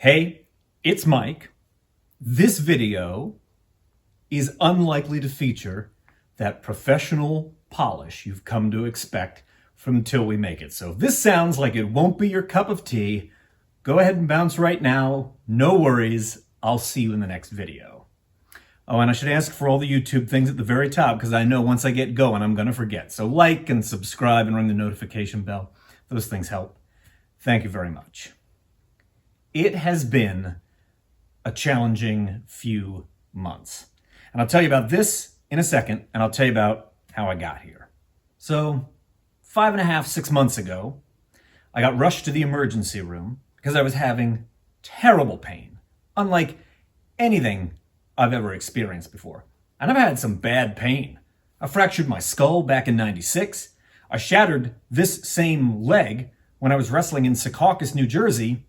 Hey, it's Mike. This video is unlikely to feature that professional polish you've come to expect from Till We Make It. So if this sounds like it won't be your cup of tea, go ahead and bounce right now. No worries. I'll see you in the next video. Oh, and I should ask for all the YouTube things at the very top because I know once I get going, I'm going to forget. So like and subscribe and ring the notification bell. Those things help. Thank you very much. It has been a challenging few months. And I'll tell you about this in a second, and I'll tell you about how I got here. So 5.5, 6 months ago, I got rushed to the emergency room because I was having terrible pain, unlike anything I've ever experienced before. And I've had some bad pain. I fractured my skull back in '96. I shattered this same leg when I was wrestling in Secaucus, New Jersey,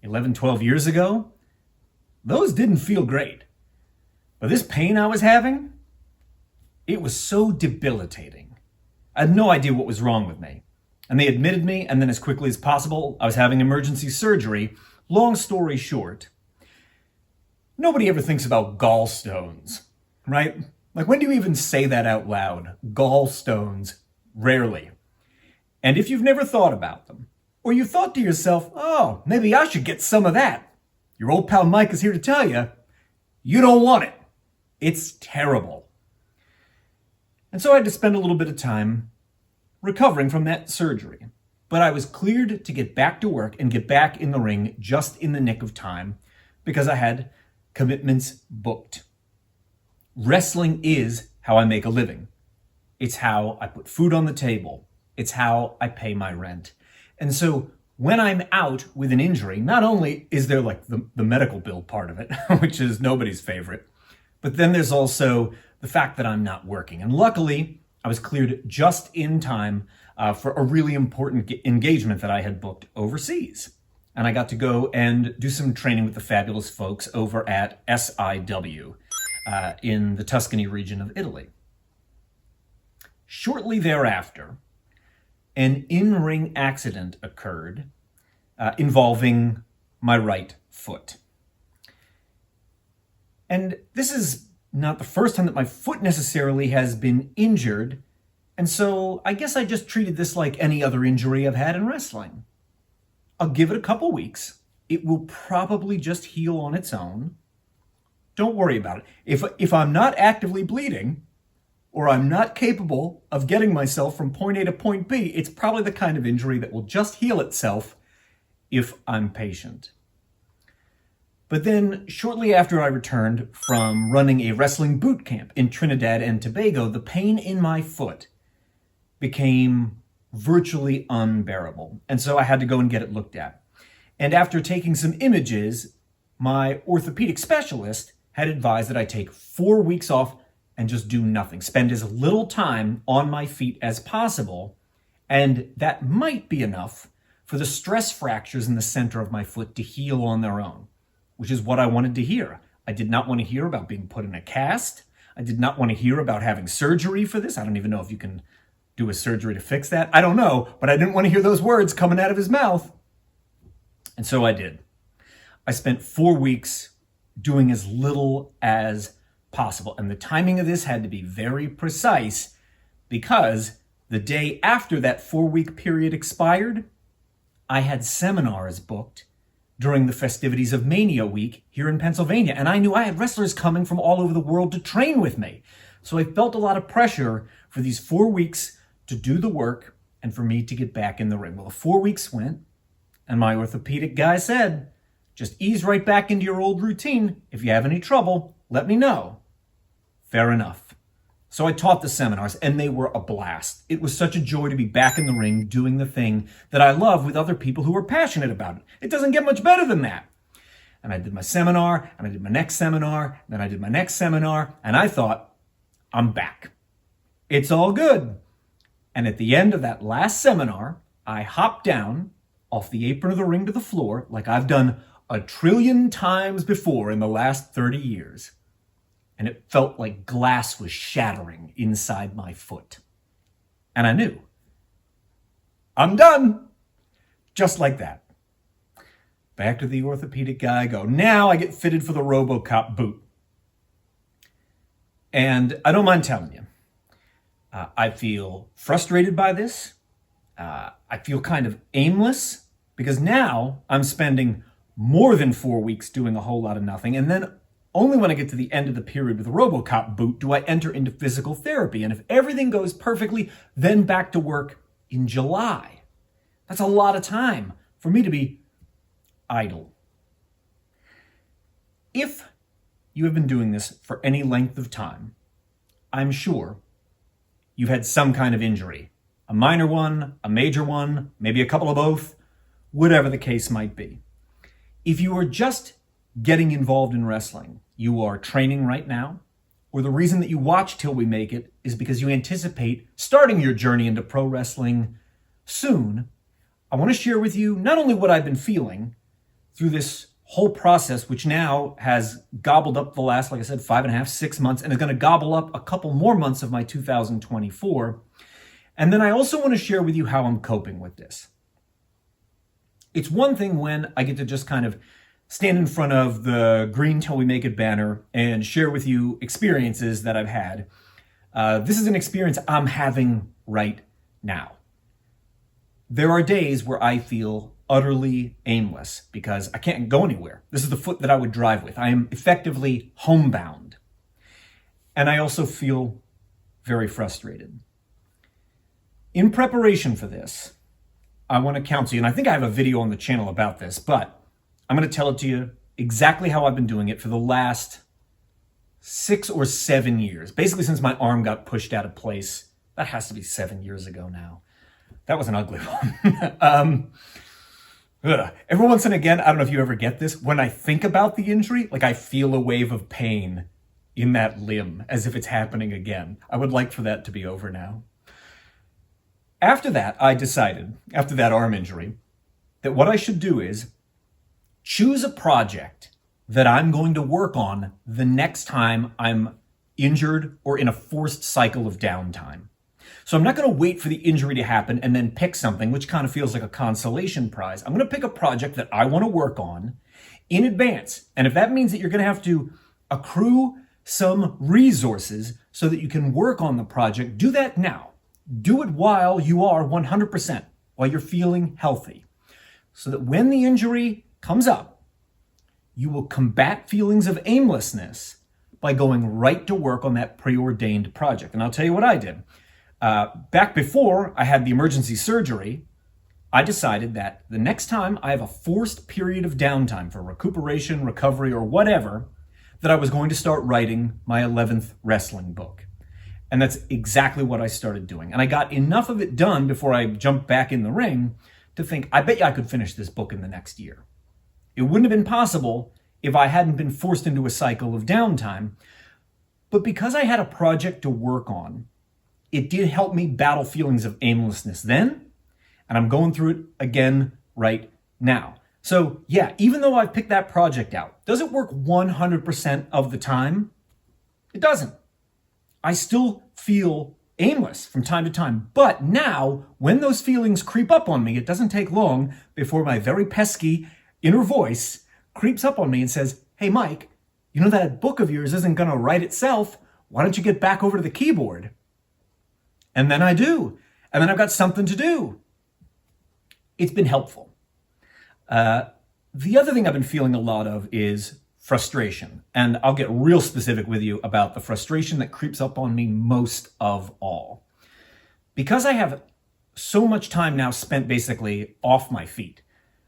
11, 12 years ago. Those didn't feel great. But this pain I was having, it was so debilitating. I had no idea what was wrong with me. And they admitted me, and then as quickly as possible, I was having emergency surgery. Long story short, nobody ever thinks about gallstones, right? Like, when do you even say that out loud? Gallstones, rarely. And if you've never thought about them, or you thought to yourself, oh, maybe I should get some of that, your old pal Mike is here to tell you, you don't want it. It's terrible. And so I had to spend a little bit of time recovering from that surgery. But I was cleared to get back to work and get back in the ring just in the nick of time because I had commitments booked. Wrestling is how I make a living. It's how I put food on the table. It's how I pay my rent. And so when I'm out with an injury, not only is there like the medical bill part of it, which is nobody's favorite, but then there's also the fact that I'm not working. And luckily, I was cleared just in time for a really important engagement that I had booked overseas. And I got to go and do some training with the fabulous folks over at SIW in the Tuscany region of Italy. Shortly thereafter, an in-ring accident occurred involving my right foot. And this is not the first time that my foot necessarily has been injured, and so I guess I just treated this like any other injury I've had in wrestling. I'll give it a couple weeks. It will probably just heal on its own. Don't worry about it. If I'm not actively bleeding, or I'm not capable of getting myself from point A to point B, it's probably the kind of injury that will just heal itself if I'm patient. But then, shortly after I returned from running a wrestling boot camp in Trinidad and Tobago, the pain in my foot became virtually unbearable. And so I had to go and get it looked at. And after taking some images, my orthopedic specialist had advised that I take 4 weeks off and just do nothing. Spend as little time on my feet as possible. And that might be enough for the stress fractures in the center of my foot to heal on their own, which is what I wanted to hear. I did not want to hear about being put in a cast. I did not want to hear about having surgery for this. I don't even know if you can do a surgery to fix that. I don't know, but I didn't want to hear those words coming out of his mouth. And so I did. I spent 4 weeks doing as little as possible. And the timing of this had to be very precise because the day after that 4-week period expired, I had seminars booked during the festivities of Mania Week here in Pennsylvania. And I knew I had wrestlers coming from all over the world to train with me. So I felt a lot of pressure for these 4 weeks to do the work and for me to get back in the ring. Well, the 4 weeks went, and my orthopedic guy said, just ease right back into your old routine. If you have any trouble, let me know. Fair enough. So I taught the seminars, and they were a blast. It was such a joy to be back in the ring doing the thing that I love with other people who are passionate about it. It doesn't get much better than that. And I did my seminar, and I did my next seminar, and then I did my next seminar, and I thought, I'm back. It's all good. And at the end of that last seminar, I hopped down off the apron of the ring to the floor like I've done 1 trillion times before in the last 30 years. And it felt like glass was shattering inside my foot. And I knew, I'm done. Just like that. back to the orthopedic guy, go, now I get fitted for the RoboCop boot. And I don't mind telling you, I feel frustrated by this. I feel kind of aimless because now I'm spending more than 4 weeks doing a whole lot of nothing. And then only when I get to the end of the period with the RoboCop boot do I enter into physical therapy. And if everything goes perfectly, then back to work in July. That's a lot of time for me to be idle. If you have been doing this for any length of time, I'm sure you've had some kind of injury. A minor one, a major one, maybe a couple of both, whatever the case might be. If you are just getting involved in wrestling, you are training right now, or the reason that you watch Till We Make It is because you anticipate starting your journey into pro wrestling soon, I want to share with you not only what I've been feeling through this whole process, which now has gobbled up the last, like I said, 5.5, 6 months, and is going to gobble up a couple more months of my 2024. And then I also want to share with you how I'm coping with this. It's one thing when I get to just kind of stand in front of the green Till We Make It banner and share with you experiences that I've had. This is an experience I'm having right now. There are days where I feel utterly aimless because I can't go anywhere. This is the foot that I would drive with. I am effectively homebound. And I also feel very frustrated. In preparation for this, I want to counsel you, and I think I have a video on the channel about this, but I'm going to tell it to you exactly how I've been doing it for the last 6 or 7 years. Basically, since my arm got pushed out of place. That has to be 7 years ago now. That was an ugly one. Every once and again, I don't know if you ever get this, when I think about the injury, like I feel a wave of pain in that limb as if it's happening again. I would like for that to be over now. After that, I decided, after that arm injury, that what I should do is choose a project that I'm going to work on the next time I'm injured or in a forced cycle of downtime. So I'm not going to wait for the injury to happen and then pick something, which kind of feels like a consolation prize. I'm going to pick a project that I want to work on in advance. And if that means that you're going to have to accrue some resources so that you can work on the project, do that now. Do it while you are 100%, while you're feeling healthy, so that when the injury comes up, you will combat feelings of aimlessness by going right to work on that preordained project. And I'll tell you what I did. Back before I had the emergency surgery, I decided that the next time I have a forced period of downtime for recuperation, recovery, or whatever, that I was going to start writing my 11th wrestling book. And that's exactly what I started doing. And I got enough of it done before I jumped back in the ring to think, I bet you I could finish this book in the next year. It wouldn't have been possible if I hadn't been forced into a cycle of downtime. But because I had a project to work on, it did help me battle feelings of aimlessness then, and I'm going through it again right now. So yeah, even though I've picked that project out, does it work 100% of the time? It doesn't. I still feel aimless from time to time. But now, when those feelings creep up on me, it doesn't take long before my very pesky inner voice creeps up on me and says, hey, Mike, you know that book of yours isn't going to write itself. Why don't you get back over to the keyboard? And then I do. And then I've got something to do. It's been helpful. The other thing I've been feeling a lot of is frustration. And I'll get real specific with you about the frustration that creeps up on me most of all. Because I have so much time now spent basically off my feet.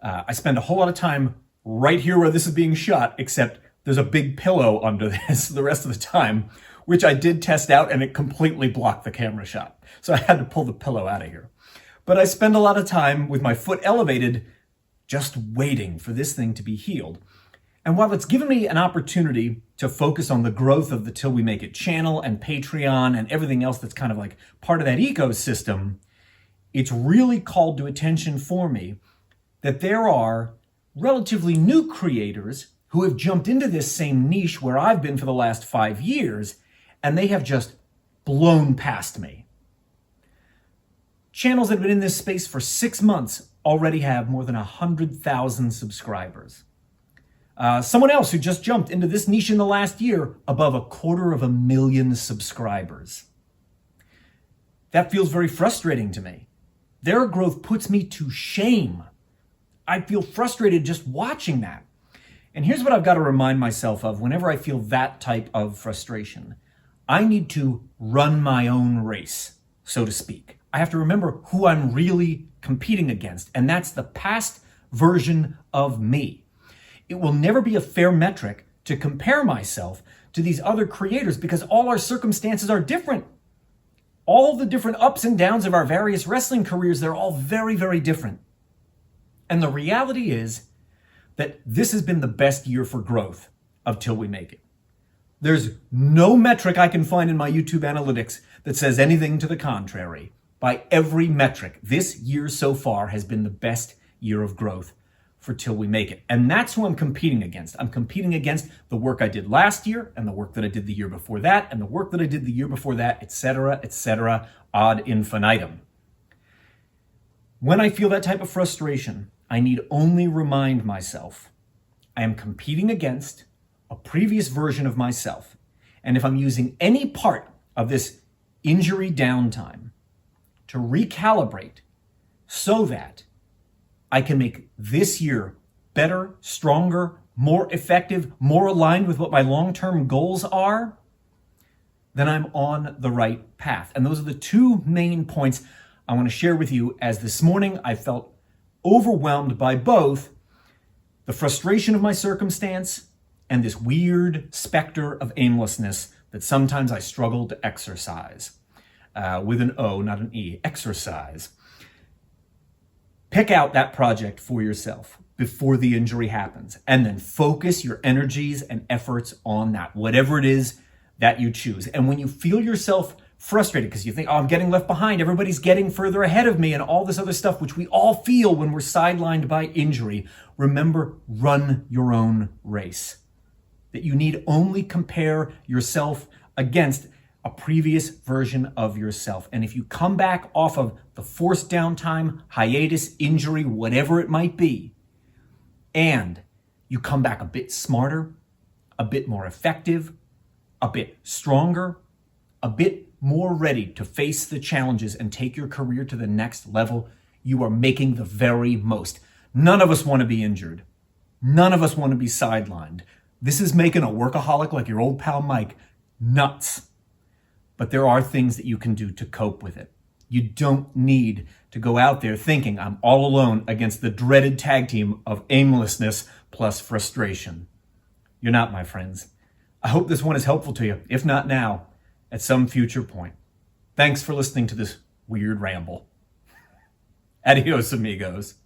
I spend a whole lot of time right here where this is being shot, except there's a big pillow under this the rest of the time, which I did test out and it completely blocked the camera shot. So I had to pull the pillow out of here. But I spend a lot of time with my foot elevated, just waiting for this thing to be healed. And while it's given me an opportunity to focus on the growth of the Till We Make It channel and Patreon and everything else that's kind of like part of that ecosystem, it's really called to attention for me that there are relatively new creators who have jumped into this same niche where I've been for the last 5 years, and they have just blown past me. Channels that have been in this space for 6 months already have more than 100,000 subscribers. Someone else who just jumped into this niche in the last year, above 250,000 subscribers. That feels very frustrating to me. Their growth puts me to shame. I feel frustrated just watching that. And here's what I've got to remind myself of whenever I feel that type of frustration. I need to run my own race, so to speak. I have to remember who I'm really competing against, and that's the past version of me. It will never be a fair metric to compare myself to these other creators because all our circumstances are different. All the different ups and downs of our various wrestling careers, they're all very, very different. And the reality is that this has been the best year for growth of Till We Make It. There's no metric I can find in my YouTube analytics that says anything to the contrary. By every metric, this year so far has been the best year of growth for Till We Make It. And that's who I'm competing against. I'm competing against the work I did last year and the work that I did the year before that and the work that I did the year before that, etc., ad infinitum. When I feel that type of frustration, I need only remind myself I am competing against a previous version of myself. And if I'm using any part of this injury downtime to recalibrate so that I can make this year better, stronger, more effective, more aligned with what my long-term goals are, then I'm on the right path. And those are the two main points I want to share with you, as this morning I felt overwhelmed by both the frustration of my circumstance and this weird specter of aimlessness that sometimes I struggle to exercise. With an O, not an E, exercise. Pick out that project for yourself before the injury happens, and then focus your energies and efforts on that, whatever it is that you choose. And when you feel yourself frustrated because you think, oh, I'm getting left behind, everybody's getting further ahead of me, and all this other stuff, which we all feel when we're sidelined by injury, remember, run your own race. That you need only compare yourself against a previous version of yourself. And if you come back off of the forced downtime, hiatus, injury, whatever it might be, and you come back a bit smarter, a bit more effective, a bit stronger, a bit more ready to face the challenges and take your career to the next level, you are making the very most. None of us want to be injured. None of us want to be sidelined. This is making a workaholic like your old pal Mike nuts. But there are things that you can do to cope with it. You don't need to go out there thinking I'm all alone against the dreaded tag team of aimlessness plus frustration. You're not, my friends. I hope this one is helpful to you, if not now, at some future point. Thanks for listening to this weird ramble. Adios, amigos.